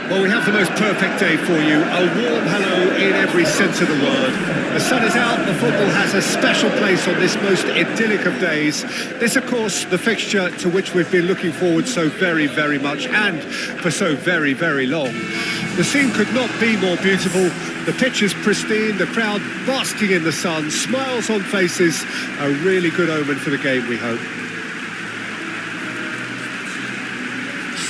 Well, we have the most perfect day for you. A warm hello in every sense of the word. The sun is out, the football has a special place on this most idyllic of days. This, of course, the fixture to which we've been looking forward so very, very much, and for so very, very long. The scene could not be more beautiful. The pitch is pristine, the crowd basking in the sun, smiles on faces. A really good omen for the game, we hope.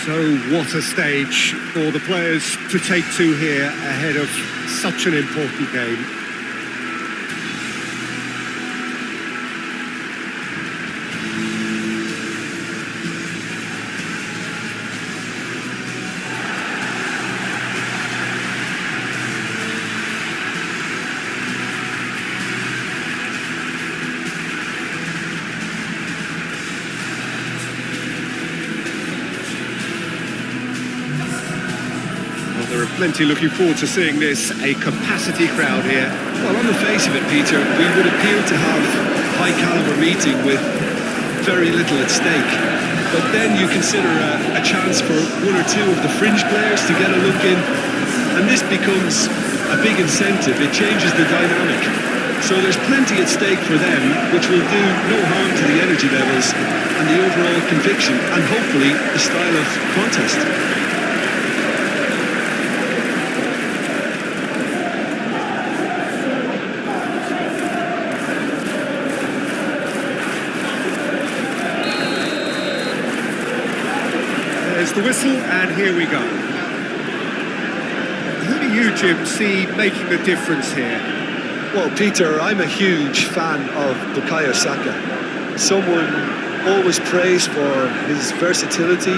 So what a stage for the players to take to here ahead of such an important game. There are plenty looking forward to seeing this, a capacity crowd here. Well, on the face of it, Peter, we would appear to have a high-caliber meeting with very little at stake. But then you consider a chance for one or two of the fringe players to get a look in, and this becomes a big incentive. It changes the dynamic. So there's plenty at stake for them, which will do no harm to the energy levels and the overall conviction, and hopefully the style of contest. There's the whistle, and here we go. Who do you, Jim, see making the difference here? Well, Peter, I'm a huge fan of Bukayo Saka. Someone always praised for his versatility,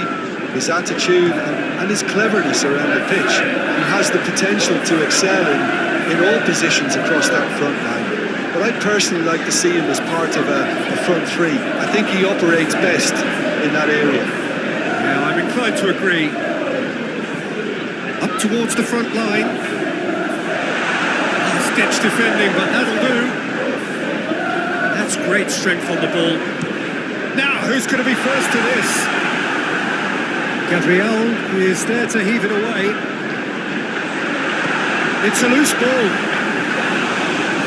his attitude, and his cleverness around the pitch. He has the potential to excel in all positions across that front line. But I'd personally like to see him as part of a front three. I think he operates best in that area. Yeah, I'm inclined to agree. Up towards the front line. Stitch defending, but that'll do. That's great strength on the ball. Now, who's going to be first to this? Gabriel is there to heave it away. It's a loose ball.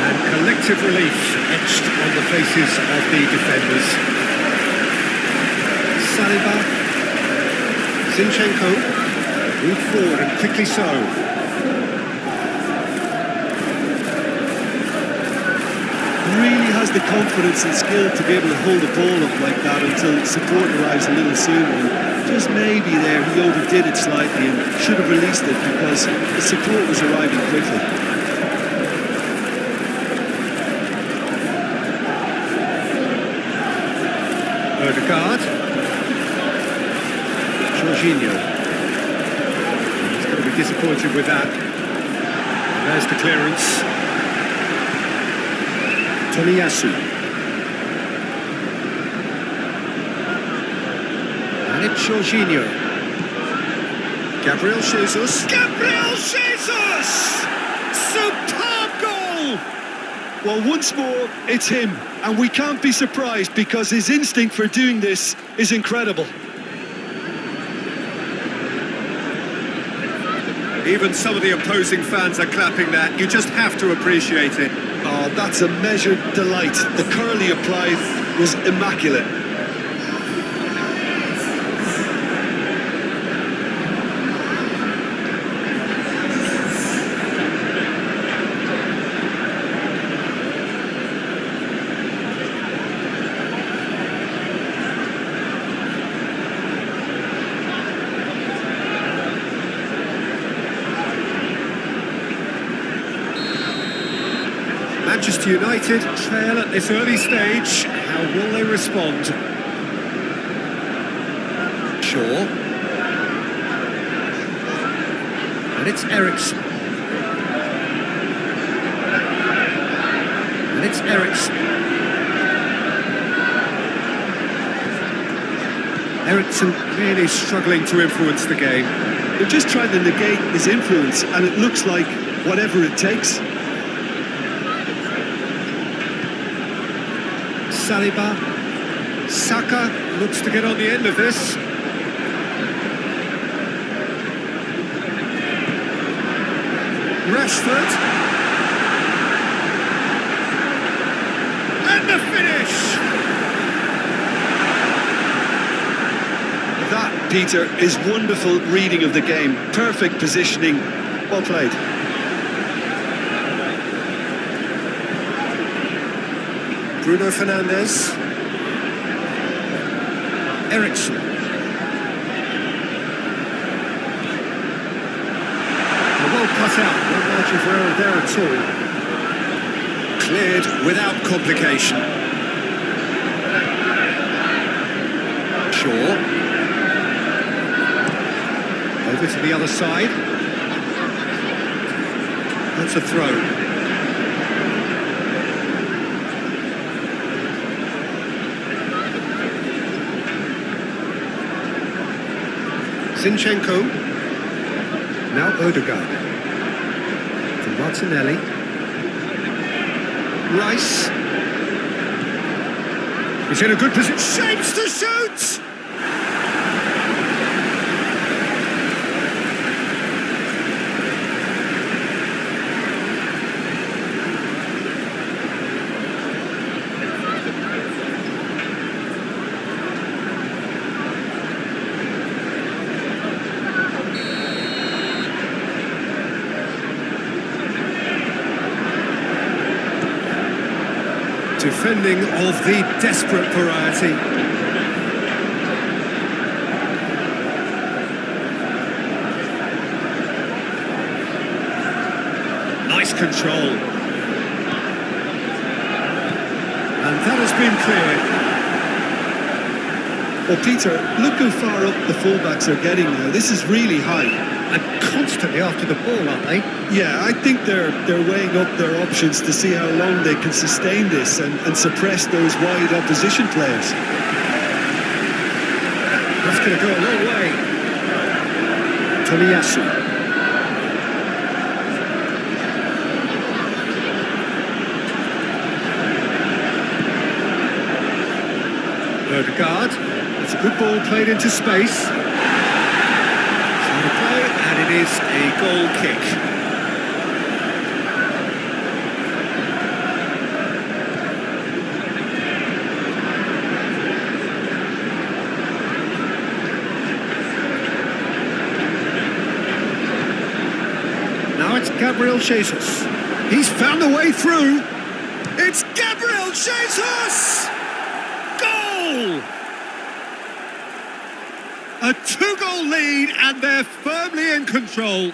And collective relief etched on the faces of the defenders. Saliba. Zinchenko moved forward, and quickly so. Really has the confidence and skill to be able to hold the ball up like that until support arrives a little sooner. And just maybe there he overdid it slightly and should have released it because the support was arriving quickly. Odegaard. Jorginho. He's going to be disappointed with that. And there's the clearance. Tomiyasu. And it's Jorginho. Gabriel Jesus. Gabriel Jesus! Superb goal! Well, once more, it's him. And we can't be surprised because his instinct for doing this is incredible. Even some of the opposing fans are clapping that. You just have to appreciate it. Oh, that's a measured delight. The curl he applied was immaculate. Manchester United trail at this early stage. How will they respond? Shaw. And it's Eriksen. And it's Eriksen. Eriksen really struggling to influence the game. They're just trying to negate his influence, and it looks like whatever it takes. Saliba. Saka looks to get on the end of this. Rashford. And the finish! That, Peter, is wonderful reading of the game. Perfect positioning. Well played. Bruno Fernandes. Ericsson. Well cut out, no margin for error there at all. Cleared without complication. Shaw. Over to the other side. That's a throw. Zinchenko. Now Odegaard. To Martinelli. Rice. He's in a good position. Shapes to shoot! Defending of the desperate variety. Nice control. And that has been cleared. Well, Peter, look how far up the fullbacks are getting now. This is really high. And constantly after the ball, aren't they? Yeah, I think they're weighing up their options to see how long they can sustain this and suppress those wide opposition players. That's going to go a long way. Tomiyasu. Odegaard. It's a good ball played into space. And it is a goal kick. Now it's Gabriel Jesus. He's found a way through. It's Gabriel Jesus! Goal! A two-goal lead, and they're firmly in control.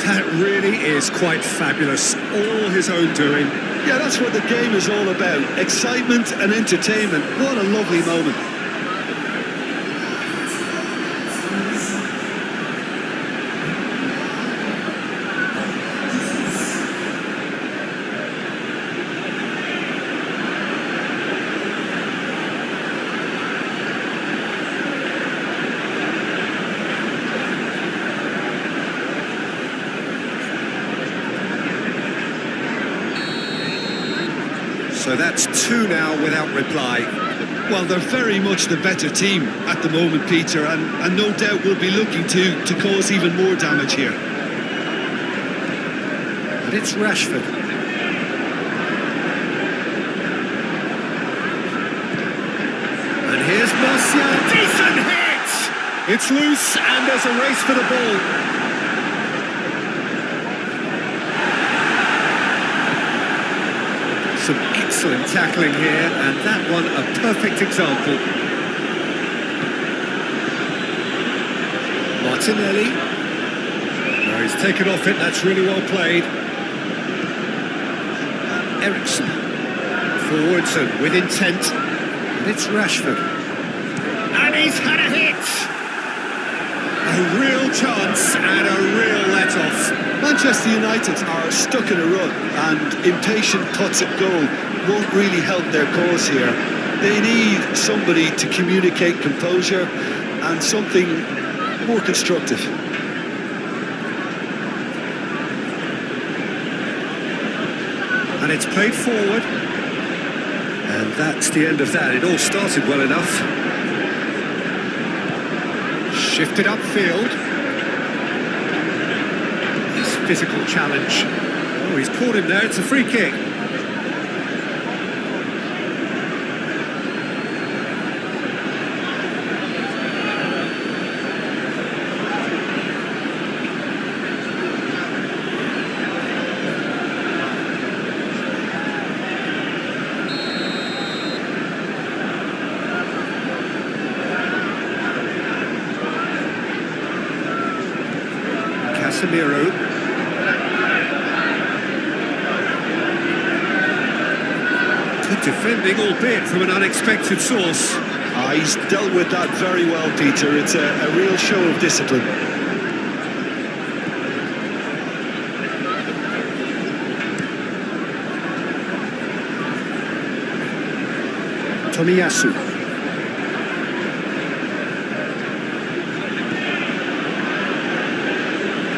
That really is quite fabulous. All his own doing. Yeah, that's what the game is all about. Excitement and entertainment. What a lovely moment. So that's two now without reply. Well, they're very much the better team at the moment, Peter, and no doubt will be looking to cause even more damage here. And it's Rashford. And here's Martial. Decent hit! It's loose and there's a race for the ball. Some excellent tackling here, and that one a perfect example. Martinelli. No, he's taken off it, that's really well played. Ericsson. Forwards and with intent. And it's Rashford. And he's had a hit! A real chance and a real let-off. Manchester United are stuck in a rut, and impatient putts at goal won't really help their cause here. They need somebody to communicate composure and something more constructive. And it's played forward. And that's the end of that. It all started well enough. Shifted upfield. His physical challenge. Oh, he's caught him there. It's a free kick. Casemiro. Good defending, albeit from an unexpected source. He's dealt with that very well, Peter. It's a real show of discipline. Tomiyasu.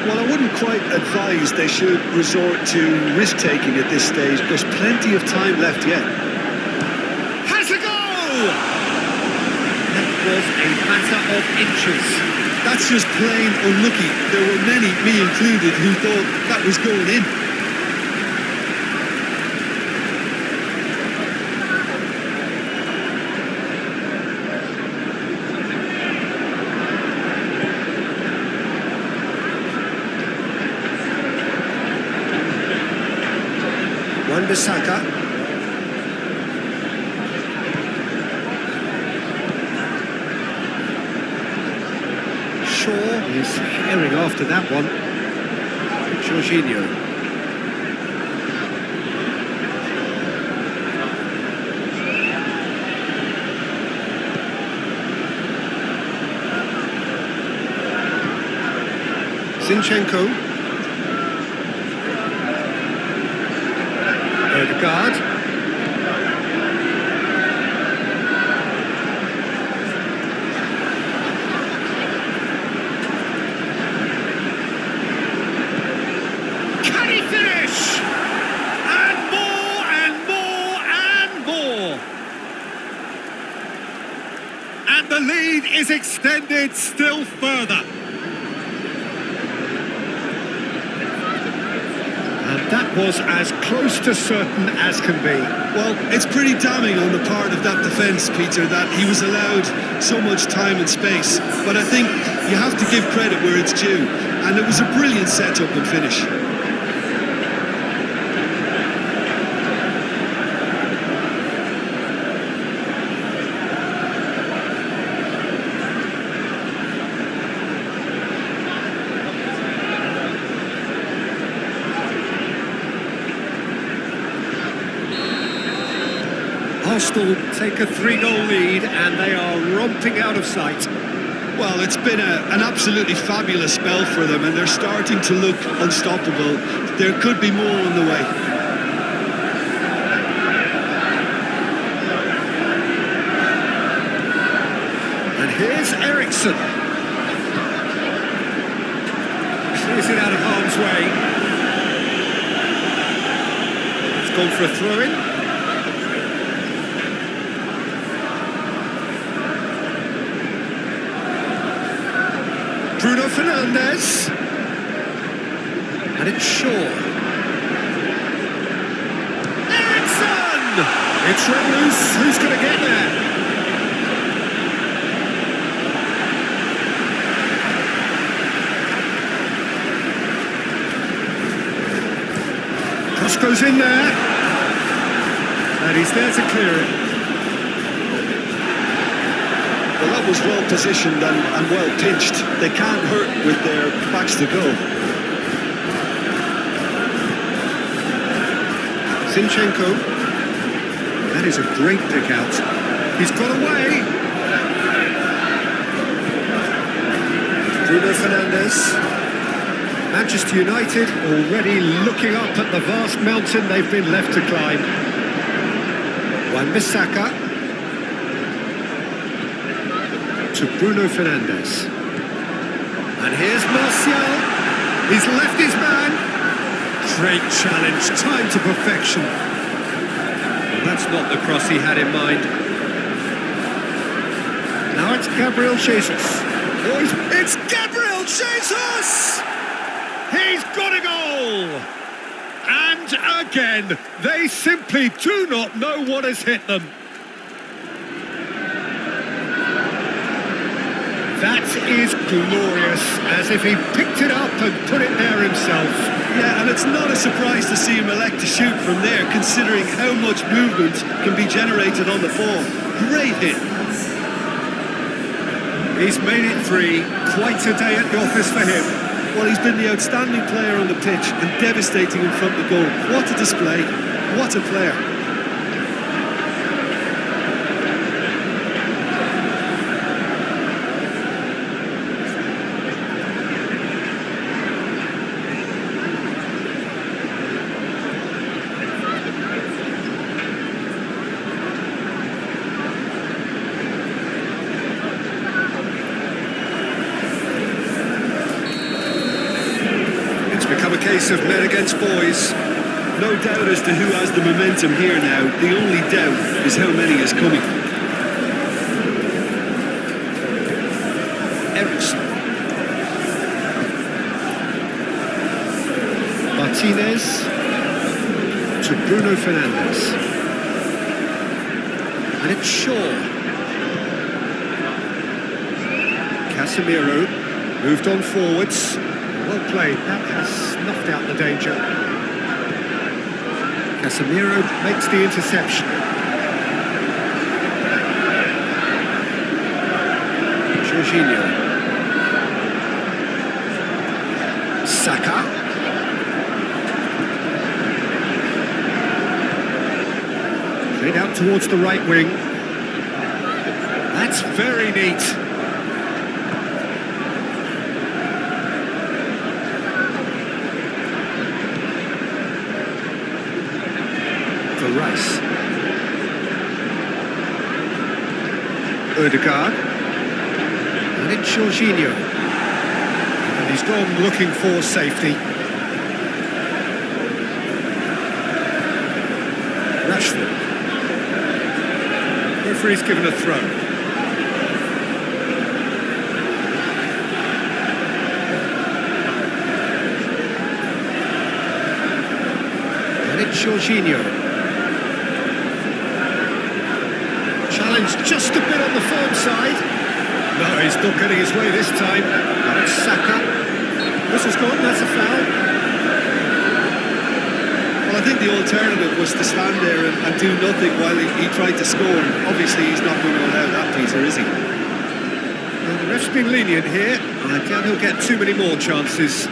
Well, I wouldn't quite advise they should resort to risk-taking at this stage. There's plenty of time left yet. Has a goal! That was a matter of inches. That's just plain unlucky. There were many, me included, who thought that was going in. Wan-Bissaka. Shaw is herring after that one. Jorginho. Zinchenko. Guard. Can he finish? And more and more and more. And the lead is extended still further. That was as close to certain as can be. Well, it's pretty damning on the part of that defence, Peter, that he was allowed so much time and space. But I think you have to give credit where it's due. And it was a brilliant setup and finish. Arsenal take a 3-goal lead and they are romping out of sight. Well, it's been an absolutely fabulous spell for them and they're starting to look unstoppable. There could be more on the way. And here's Eriksson. Clears it out of harm's way. It's gone for a throw-in. Bruno Fernandes. And it's Shaw. Eriksson! It's let loose. Who's going to get there? Cross goes in there. And he's there to clear it. Well, that was well positioned and well pitched. They can't hurt with their backs to go. Zinchenko. That is a great pick out. He's got away. Bruno Fernandes. Manchester United already looking up at the vast mountain they've been left to climb. Wan-Bissaka. To Bruno Fernandes. And here's Martial. He's left his man. Great challenge, time to perfection. Well, that's not the cross he had in mind. Now it's Gabriel Jesus. It's Gabriel Jesus! He's got a goal! And again, they simply do not know what has hit them. That is glorious, as if he picked it up and put it there himself. Yeah, and it's not a surprise to see him elect to shoot from there, considering how much movement can be generated on the ball. Great hit. He's made it 3. Quite a day at the office for him. Well, he's been the outstanding player on the pitch and devastating in front of goal. What a display. What a player. Become a case of men against boys. No doubt as to who has the momentum here now. The only doubt is how many is coming. Ericsson. Martinez to Bruno Fernandes. And it's Shaw. Casemiro moved on forwards. Well played, that has snuffed out the danger. Casemiro makes the interception. Jorginho. Saka. Played out towards the right wing. That's very neat. Rice. Odegaard. And it's Jorginho. And he's gone looking for safety. Rashford. Referee's given a throw. And it's Jorginho. Just a bit on the firm side. No, he's not getting his way this time. And it's Saka. This has gone, that's a foul. Well, I think the alternative was to stand there and do nothing while he tried to score. And obviously, he's not going to allow that, Peter, is he? Well, the ref's been lenient here. I doubt he'll get too many more chances.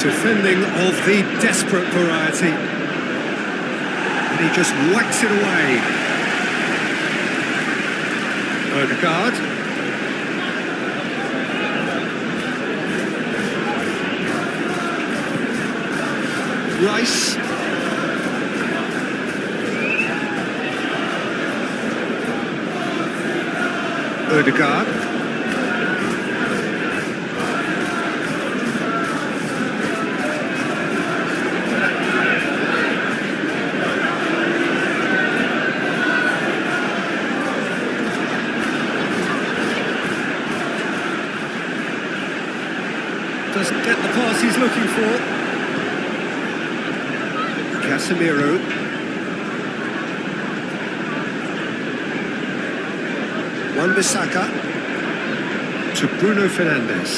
Defending of the desperate variety. And he just whacks it away. Odegaard. Rice. Odegaard. Doesn't get the pass he's looking for. Casemiro. Wan-Bissaka to Bruno Fernandes.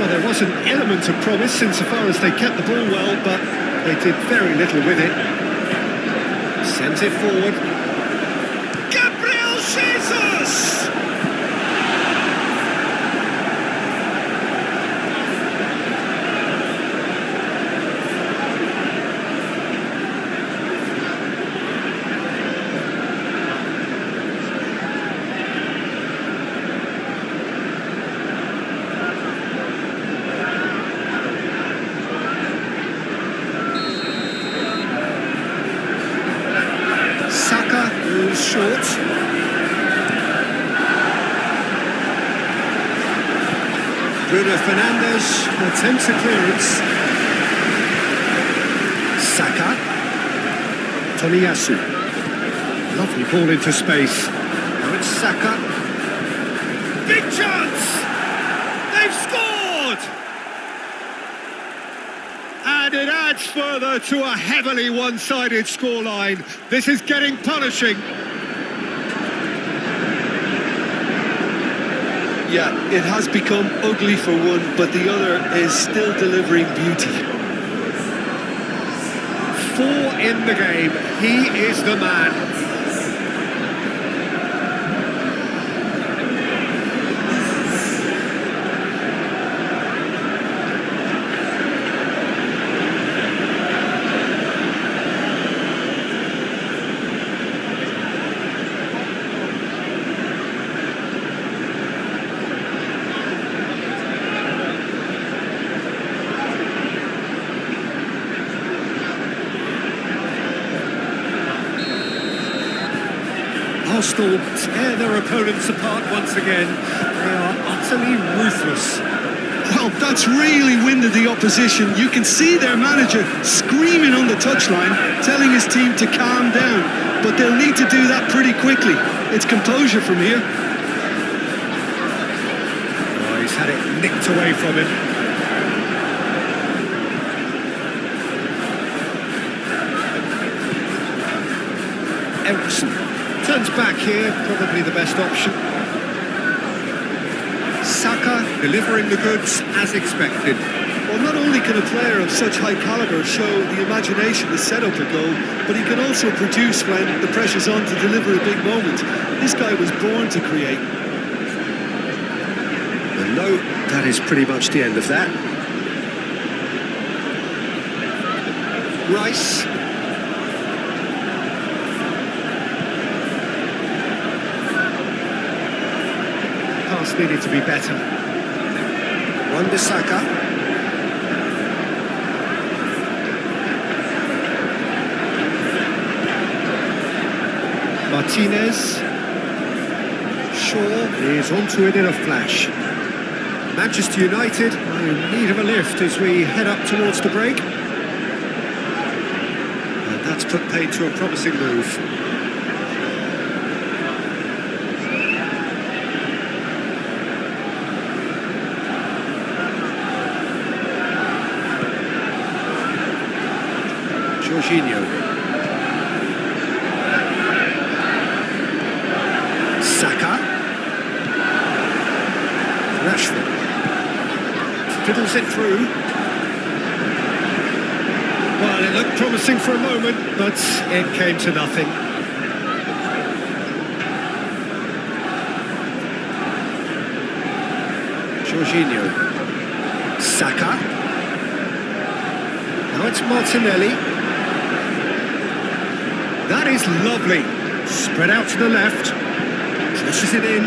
Well, there was an element of promise insofar as they kept the ball well, but they did very little with it. Sends it forward. Gabriel Jesus! Bruno Fernandes attempts a clearance. Saka. Tomiyasu. Lovely ball into space. Now it's Saka. Big chance! They've scored! And it adds further to a heavily one-sided scoreline. This is getting punishing. Yeah, it has become ugly for one, but the other is still delivering beauty. 4 in the game. He is the man. Arsenal tear their opponents apart once again. They are utterly ruthless. Well, that's really winded the opposition. You can see their manager screaming on the touchline, telling his team to calm down. But they'll need to do that pretty quickly. It's composure from here. Oh, he's had it nicked away from him. Ericsson turns back here, probably the best option. Saka delivering the goods as expected. Well, not only can a player of such high calibre show the imagination to set up a goal, but he can also produce when the pressure's on to deliver a big moment. This guy was born to create. And no, that is pretty much the end of that. Rice. Pass needed to be better. Wan-Bissaka. Martinez. Shaw is onto it in a flash. Manchester United are in need of a lift as we head up towards the break. And that's put paid to a promising move. Jorginho. Saka. Rashford. Fiddles it through. Well, it looked promising for a moment, but it came to nothing. Jorginho. Saka. Now it's Martinelli. That is lovely. Spread out to the left. Crosses it in.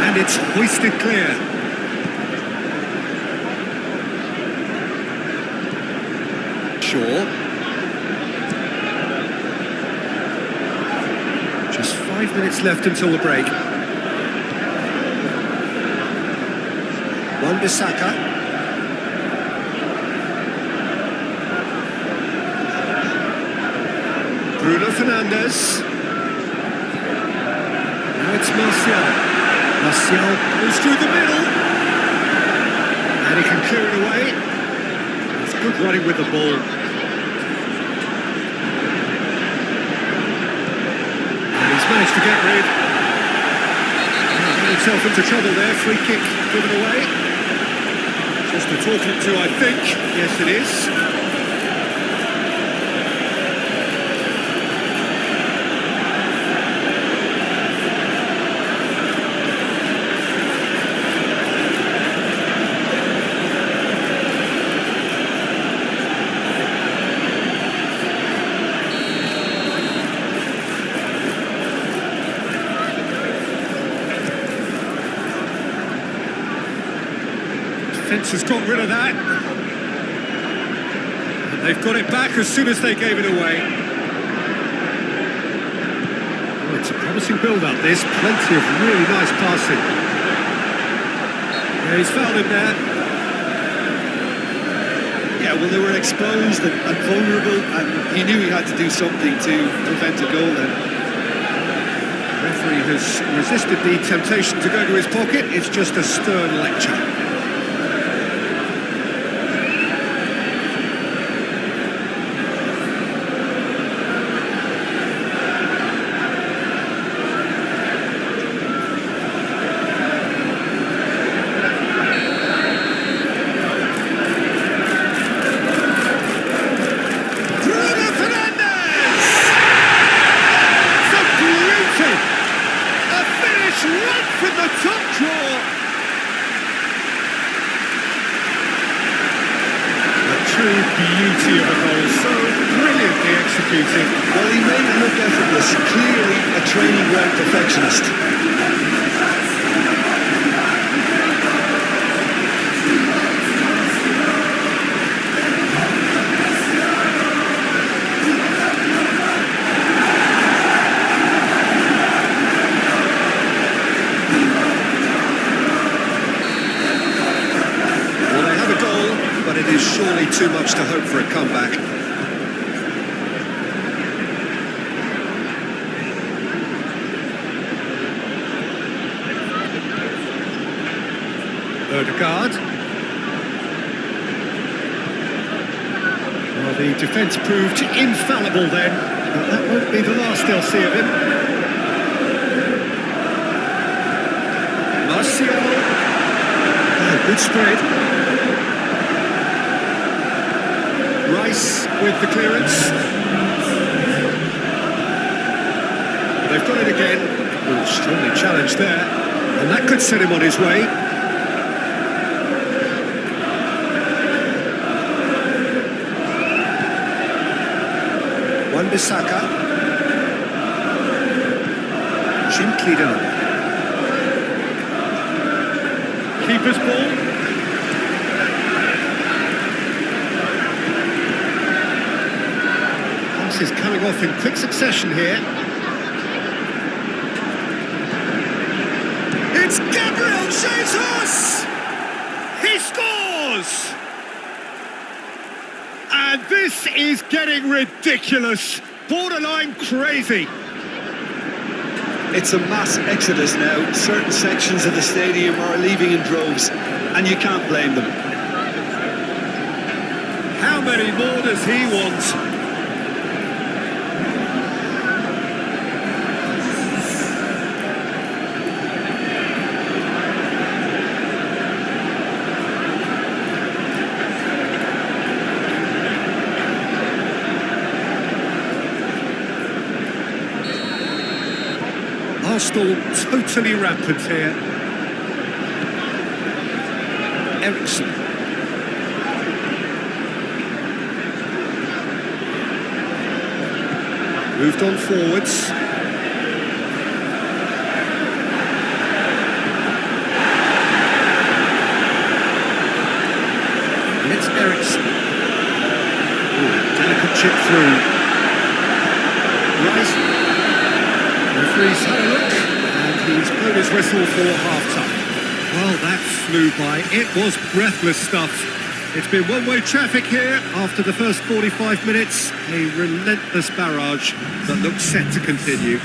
And it's hoisted clear. Shaw. Just 5 minutes left until the break. Wan-Bissaka. Bruno Fernandes. Now it's Martial. Martial goes through the middle. And he can clear it away. It's good running with the ball. And he's managed to get rid. Got himself into trouble there. Free kick given away. Just a talking to, I think. Yes, it is. Defence has got rid of that. And they've got it back as soon as they gave it away. Oh, it's a promising build-up, this. Plenty of really nice passing. Yeah, he's fouled him there. Yeah, well, they were exposed and vulnerable, and he knew he had to do something to prevent a goal then. The referee has resisted the temptation to go to his pocket. It's just a stern lecture. Beauty of a goal, so brilliantly executed. Well, he made it look effortless, clearly a training ground perfectionist. Well, they have a goal, but it is surely too much to hope for a comeback. Odegaard. Well, the defence proved infallible then, but that won't be the last they'll see of him. Martial. Oh, good spread. Rice with the clearance. They've got it again. Oh, strongly challenged there. And that could set him on his way. Wan-Bissaka. Gently done. Keeper's ball. Is coming off in quick succession here. It's Gabriel Jesus! He scores! And this is getting ridiculous, borderline crazy. It's a mass exodus now. Certain sections of the stadium are leaving in droves, and you can't blame them. How many more does he want? Arsenal totally rampant here. Ericsson. Moved on forwards. And it's Ericsson. Ooh, delicate chip through. Rice. Referee's had a look, and he's blown his whistle for half-time. Well, that flew by. It was breathless stuff. It's been one-way traffic here after the first 45 minutes. A relentless barrage that looks set to continue.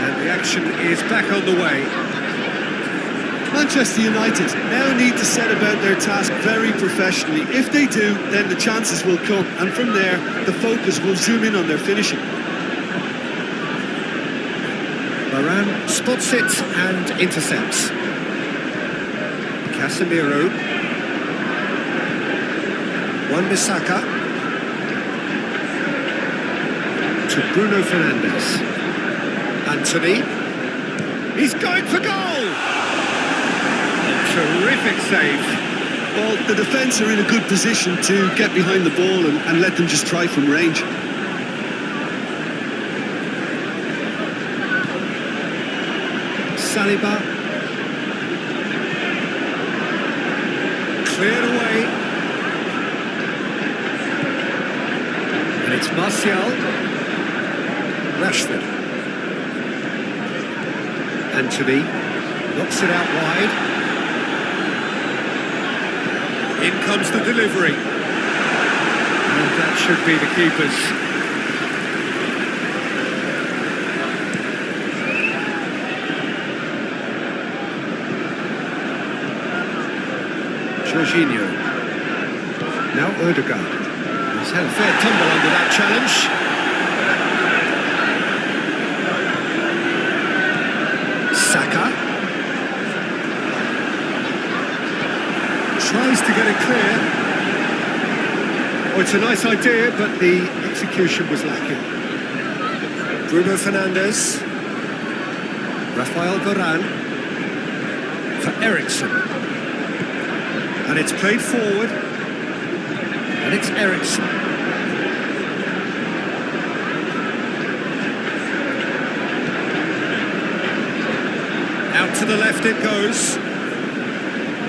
And the action is back on the way. Manchester United now need to set about their task very professionally. If they do, then the chances will come, and from there, the focus will zoom in on their finishing. Varane spots it and intercepts. Casemiro. Wan-Bissaka. To Bruno Fernandes. Anthony. He's going for goal! Terrific save. Well, the defence are in a good position to get behind the ball and let them just try from range. Saliba. Cleared away. And it's Martial. Rashford. Anthony knocks it out wide. In comes the delivery. And that should be the keeper's. Jorginho. Now Odegaard. He's had a fair tumble under that challenge. Saka. Tries to get it clear. Oh, it's a nice idea, but the execution was lacking. Bruno Fernandes. Rafael Varane. For Ericsson. And it's played forward. And it's Ericsson. Out to the left it goes.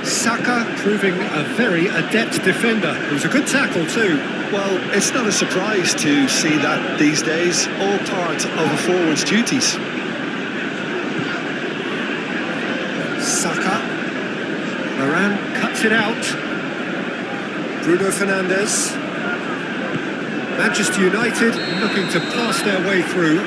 Saka proving a very adept defender. It was a good tackle too. Well, it's not a surprise to see that these days, all part of a forward's duties. Saka. Varane cuts it out. Bruno Fernandes. Manchester United looking to pass their way through.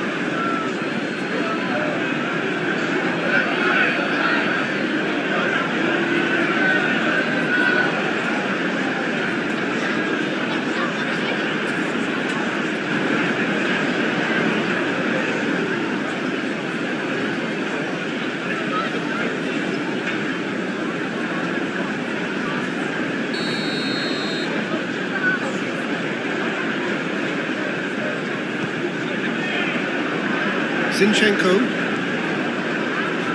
Zinchenko,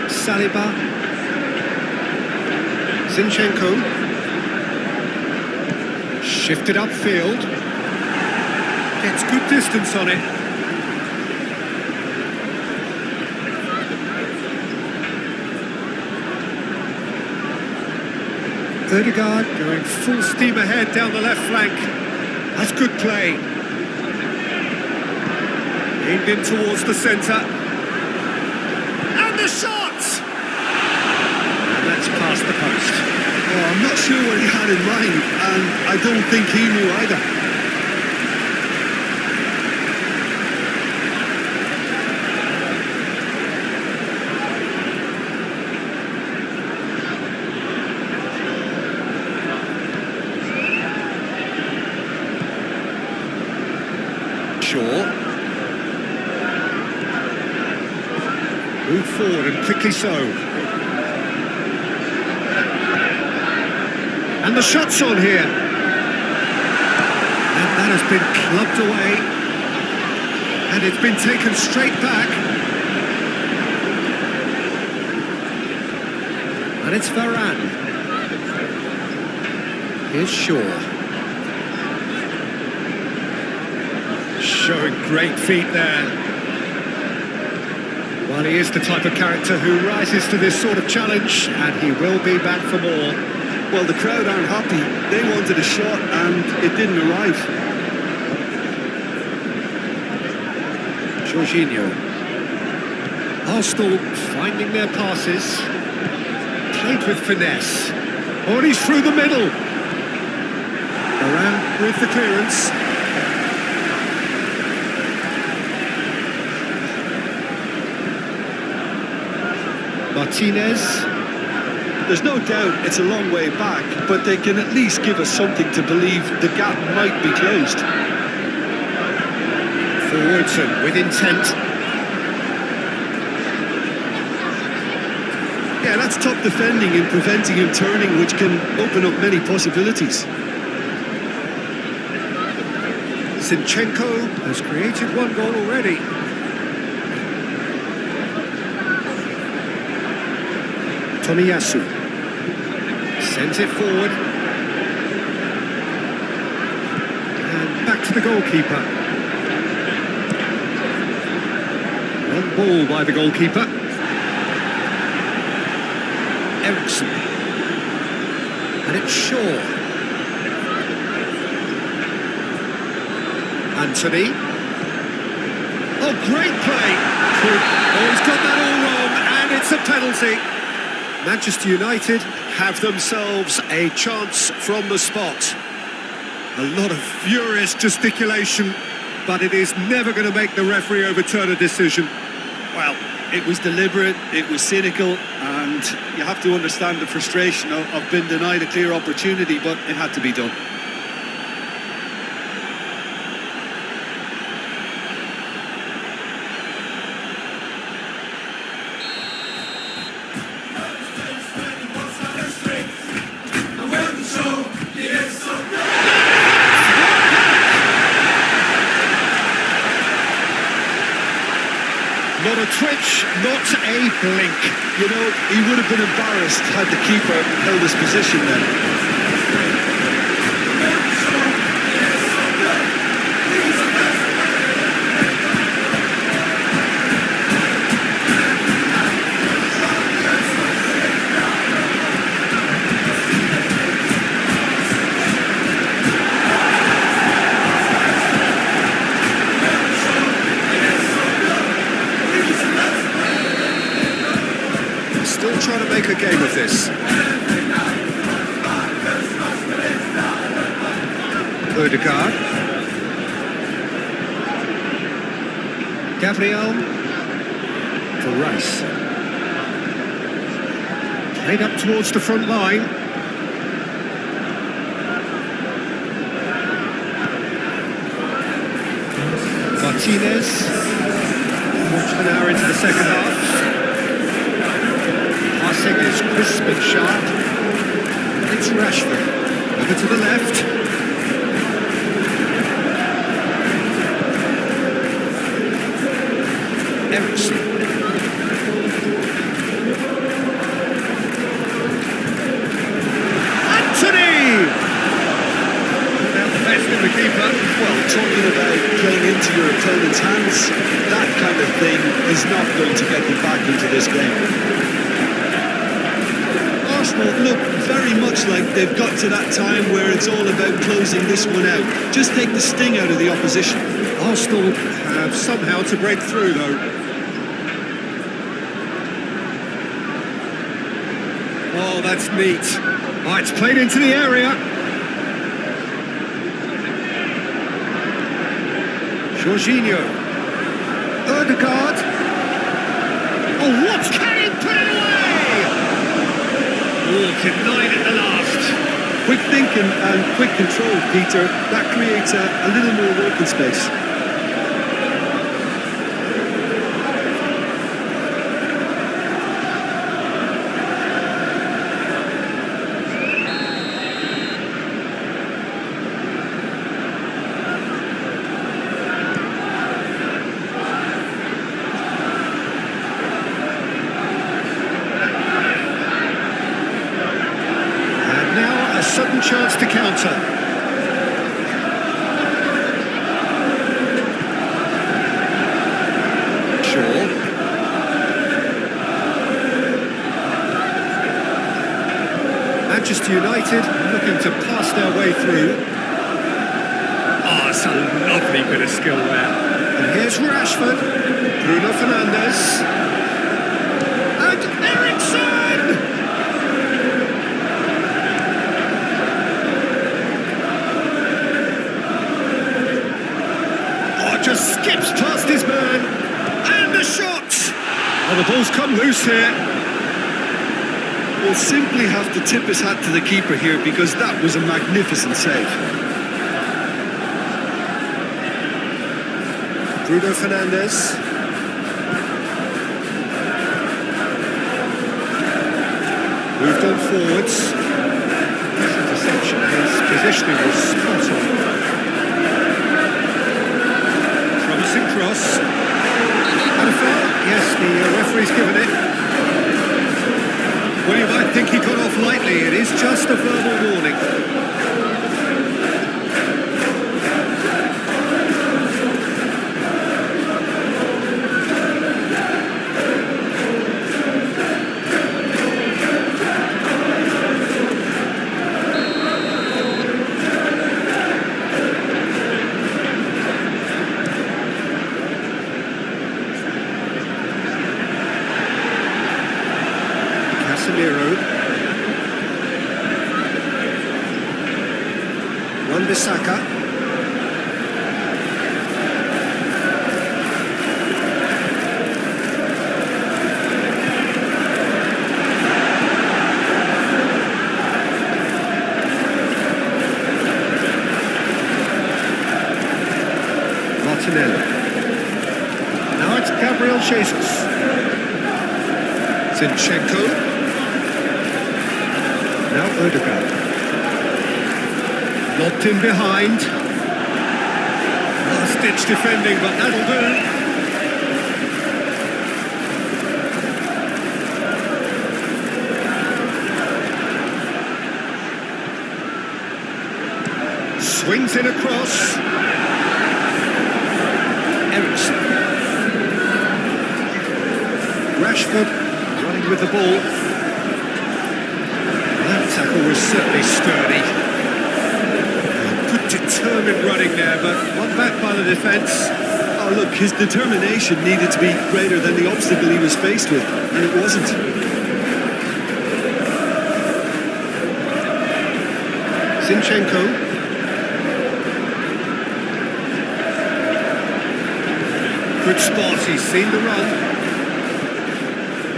Saliba, Zinchenko, shifted upfield, gets good distance on it. Odegaard going full steam ahead down the left flank. That's good play. Aimed in towards the centre. And the shot! And that's past the post. Oh, I'm not sure what he had in mind, and I don't think he knew either. Shaw. Move forward and quickly so. And the shot's on here. And that has been clubbed away. And it's been taken straight back. And it's Varane. Here's Shaw. Showing great feet there. Well, he is the type of character who rises to this sort of challenge, and he will be back for more. Well, the crowd aren't happy. They wanted a shot, and it didn't arrive. Jorginho. Arsenal finding their passes. Played with finesse. Oh, and he's through the middle. Varane with the clearance. Martinez. There's no doubt it's a long way back, but they can at least give us something to believe the gap might be closed. Forwards and with intent. Yeah, that's top defending and preventing him turning, which can open up many possibilities. Zinchenko has created one goal already. Tomiyasu sends it forward. And back to the goalkeeper. Long ball by the goalkeeper. Ericsson. And it's Shaw. Anthony. Oh, great play. Oh, he's got that all wrong, and it's a penalty. Manchester United have themselves a chance from the spot. A lot of furious gesticulation, but it is never going to make the referee overturn a decision. Well, it was deliberate, it was cynical, and you have to understand the frustration of being denied a clear opportunity, but it had to be done. Not a twitch, not a blink. You know, he would have been embarrassed had the keeper held his position then. Still trying to make a game of this. Odegaard. Gabriel. For Rice. Played up towards the front line. Martinez. Watch an hour into the second half. Passing is crisp and sharp. It's Rashford. Over to the left. Ericsson. Anthony! Now the best in the keeper. Well, talking about playing into your opponent's hands, that kind of thing is not going to get them back into this game. Arsenal look very much like they've got to that time where it's all about closing this one out. Just take the sting out of the opposition. Arsenal have somehow to break through, though. Oh, that's neat. Oh, it's played into the area. Jorginho. Odegaard. Oh, what? Can he put it away? Oh, denied at the last. Quick thinking and quick control, Peter. That creates a little more working space. Sudden chance to counter. Shaw. Manchester United looking to pass their way through. Ah, it's a lovely bit of skill there. And here's Rashford. Bruno Fernandes. And Ericsson! Just skips past his man, and the shot! Oh, the ball's come loose here. We'll simply have to tip his hat to the keeper here because that was a magnificent save. Bruno Fernandes. Moved on forwards. Interception, his positioning was spot on. Cross. And a foul? Yes, the referee's given it. Well, you might think he got off lightly. It is just a verbal warning. Saka. Martinelli. Now it's Gabriel Jesus. Zinchenko. Now Odegaard. Locked in behind. Last-ditch defending, but that'll do. Swings in across. Ericsson. Rashford running with the ball. That tackle was certainly sturdy. Good determined running there, but one back by the defence. Oh, look, his determination needed to be greater than the obstacle he was faced with, and it wasn't. Zinchenko. Good spot, he's seen the run.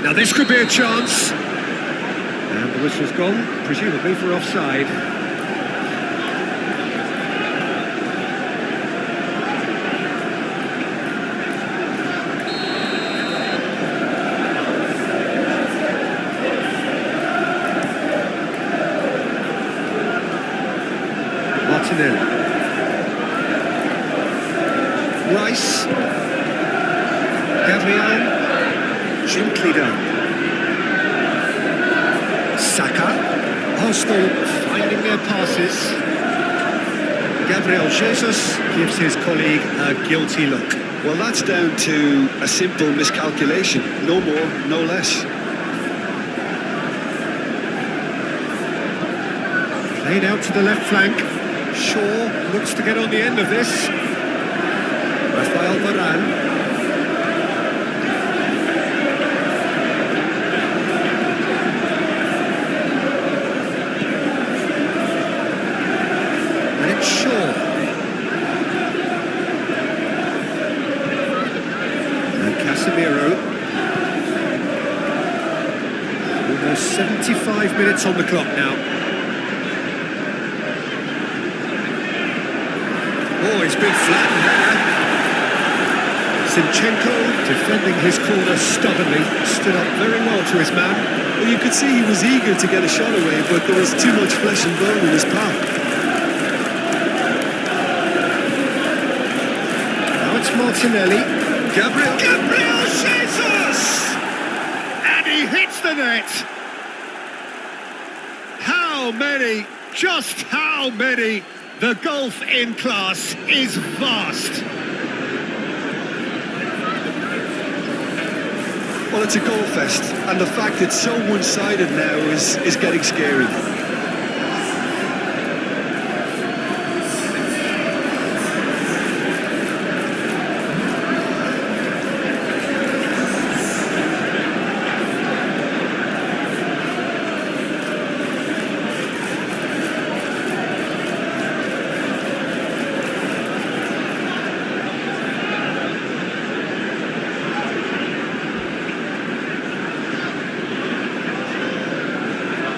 Now this could be a chance. And the whistle's gone, presumably for offside. Martinelli. Rice. Gabriel. Gently done. Saka. Arsenal finding their passes. Gabriel Jesus gives his colleague a guilty look. Well, that's down to a simple miscalculation. No more, no less. Played out to the left flank. Shaw looks to get on the end of this. Rafael Varane. And it's Shaw. And Casemiro. Almost 75 minutes on the clock now. Oh, he's been flattened there. Zinchenko defending his corner stubbornly, stood up very well to his man. Well, you could see he was eager to get a shot away, but there was too much flesh and bone in his path. Now it's Martinelli. Gabriel Jesus! And he hits the net! How many, just how many? The gulf in class is vast. Well, it's a goal fest, and the fact it's so one-sided now is getting scary.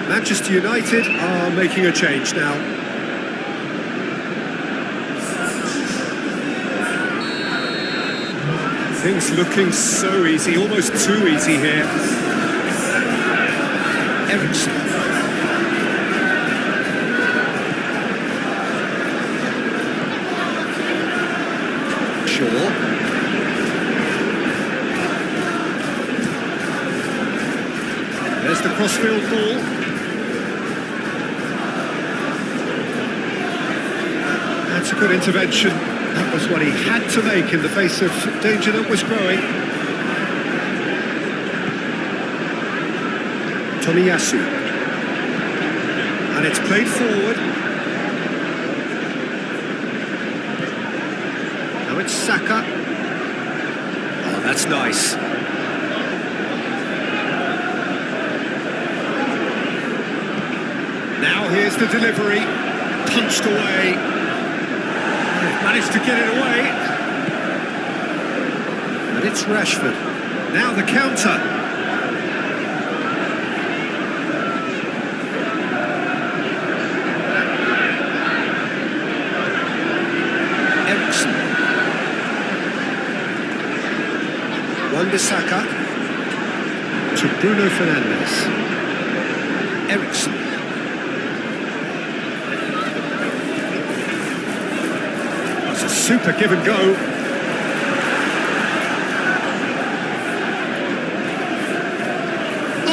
Manchester United are making a change now. Things looking so easy, almost too easy here. Ericsson. Shaw. There's the crossfield ball. That's a good intervention. That was what he had to make in the face of danger that was growing. Tomiyasu. And it's played forward. Now it's Saka. Oh, that's nice. Now here's the delivery. Punched away. They've managed to get it away. And it's Rashford. Now the counter. Ericsson. Wan-Bissaka to Bruno Fernandes. Ericsson. That's a super give and go.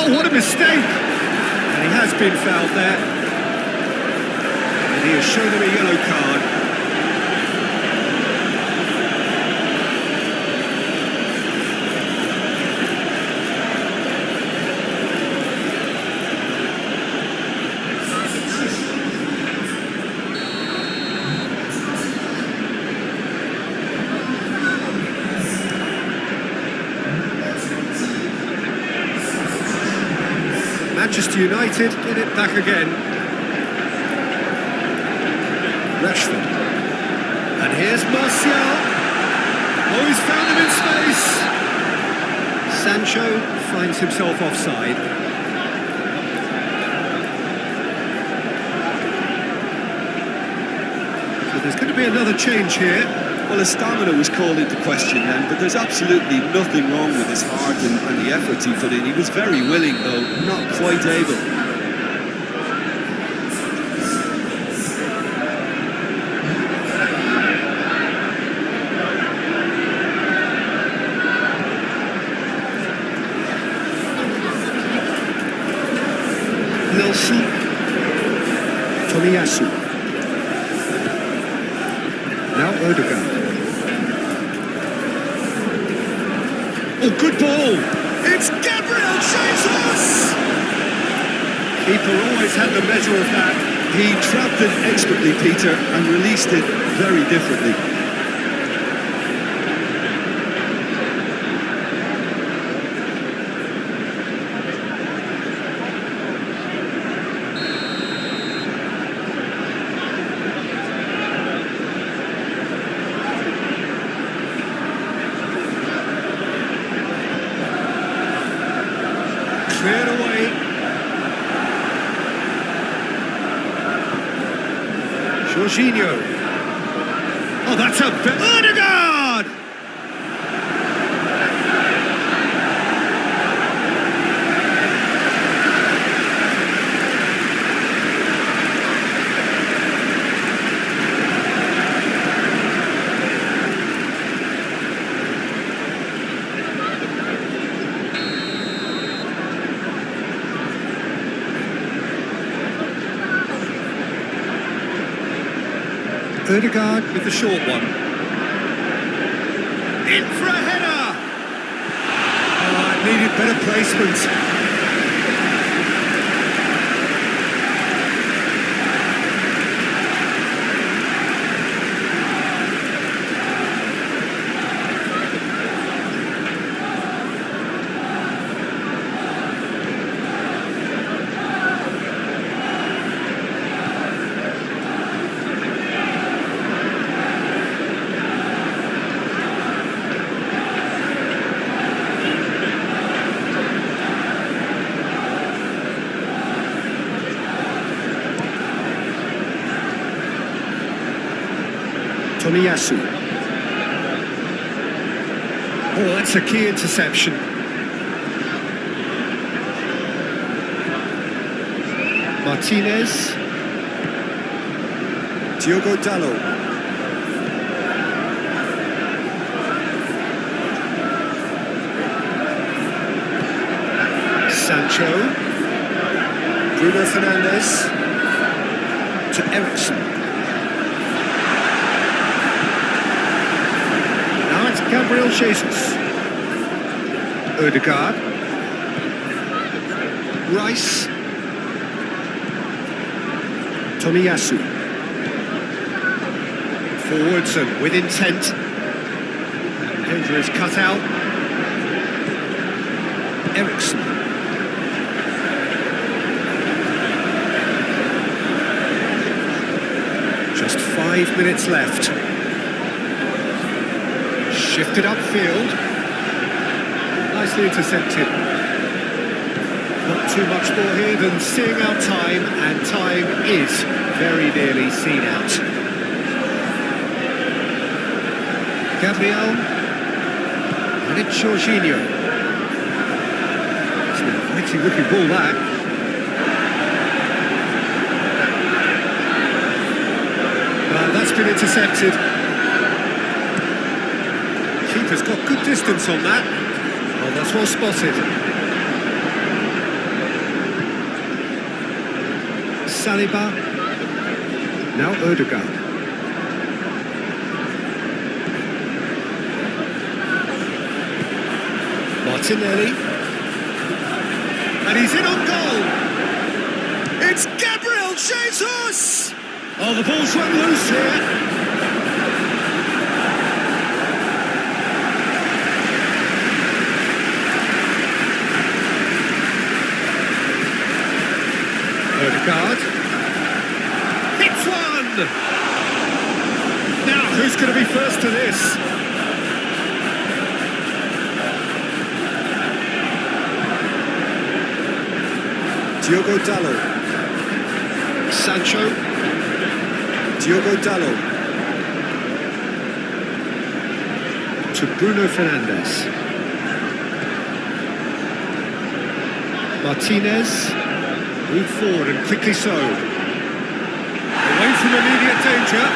Oh, what a mistake! And he has been fouled there. And he has shown him a yellow card. Manchester United get it back again. Rashford. And here's Martial. Oh, he's found him in space. Sancho finds himself offside. So there's going to be another change here. Well, his stamina was called into question then, but there's absolutely nothing wrong with his heart and the effort he put in. He was very willing, though, not quite able. Nelson. Tomiyasu. Now Odegaard. Oh, good ball! It's Gabriel Jesus! Keeper always had the measure of that. He trapped it expertly, Peter, and released it very differently. Cleared away. Jorginho. Oh, that's a Odegaard! Odegaard with the short one. In for a header! Oh, it needed better placement. Tomiyasu. Oh, that's a key interception. Martinez. Diogo Dalot. Sancho. Bruno Fernandes. To Ericsson. Gabriel Jesus. Odegaard. Rice. Tomiyasu. Forwards and with intent. Dangerous cut out. Ericsson. Just 5 minutes left. Shifted upfield. Nicely intercepted. Not too much more here than seeing out time, and time is very nearly seen out. Gabriel. And it's Jorginho. It's an exciting looking ball, that. That's been intercepted. Keeper's got good distance on that. Oh, that's well spotted. Saliba. Now Odegaard. Martinelli. And he's in on goal. It's Gabriel Jesus! Oh, the ball's run loose here. Odegaard. Hits one! Now, who's going to be first to this? Diogo Dalot. Sancho. Diogo Dalot. To Bruno Fernandes. Martinez. Move forward and quickly so. Away from immediate danger.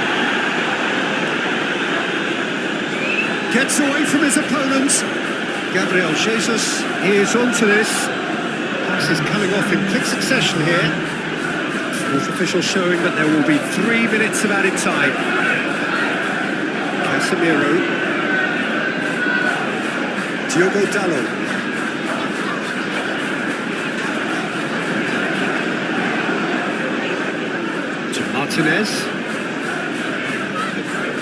Gets away from his opponents. Gabriel Jesus is onto this. Pass is coming off in quick succession here. Fourth official showing that there will be 3 minutes of added time. Casemiro. Diogo Dalot. To Martinez.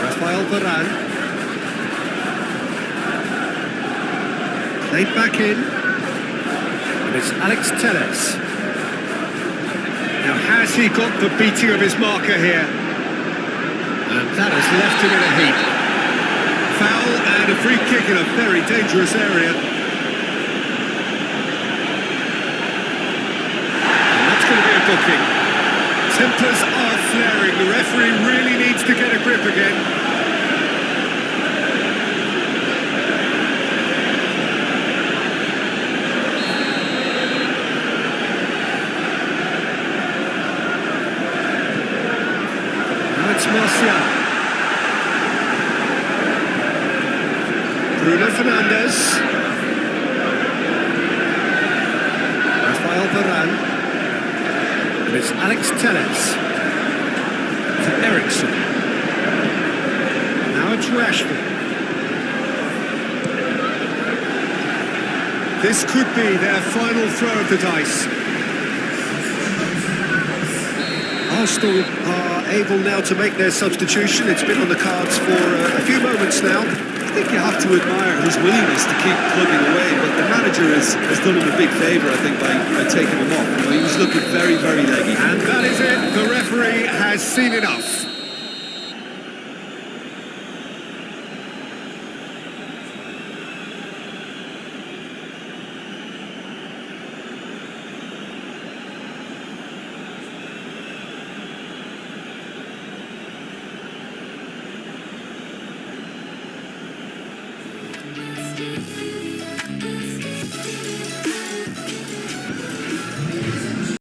Rafael Varane. Played back in. And it's Alex Telles. Now, has he got the beating of his marker here? And that has left him in a heap. Foul and a free kick in a very dangerous area. And that's going to be a booking. Tempers are flaring. The referee really needs to get a grip again. Martial. Bruno Fernandes. Rafael Varane. And it's Alex Telles. To Eriksson. Now it's Rashford. This could be their final throw of the dice. Arsenal are able now to make their substitution. It's been on the cards for a few moments now. I think you have to admire his willingness to keep plugging away, but the manager has done him a big favour, I think, by taking him off. You know, he was looking very, very leggy. And that is it. The referee has seen enough.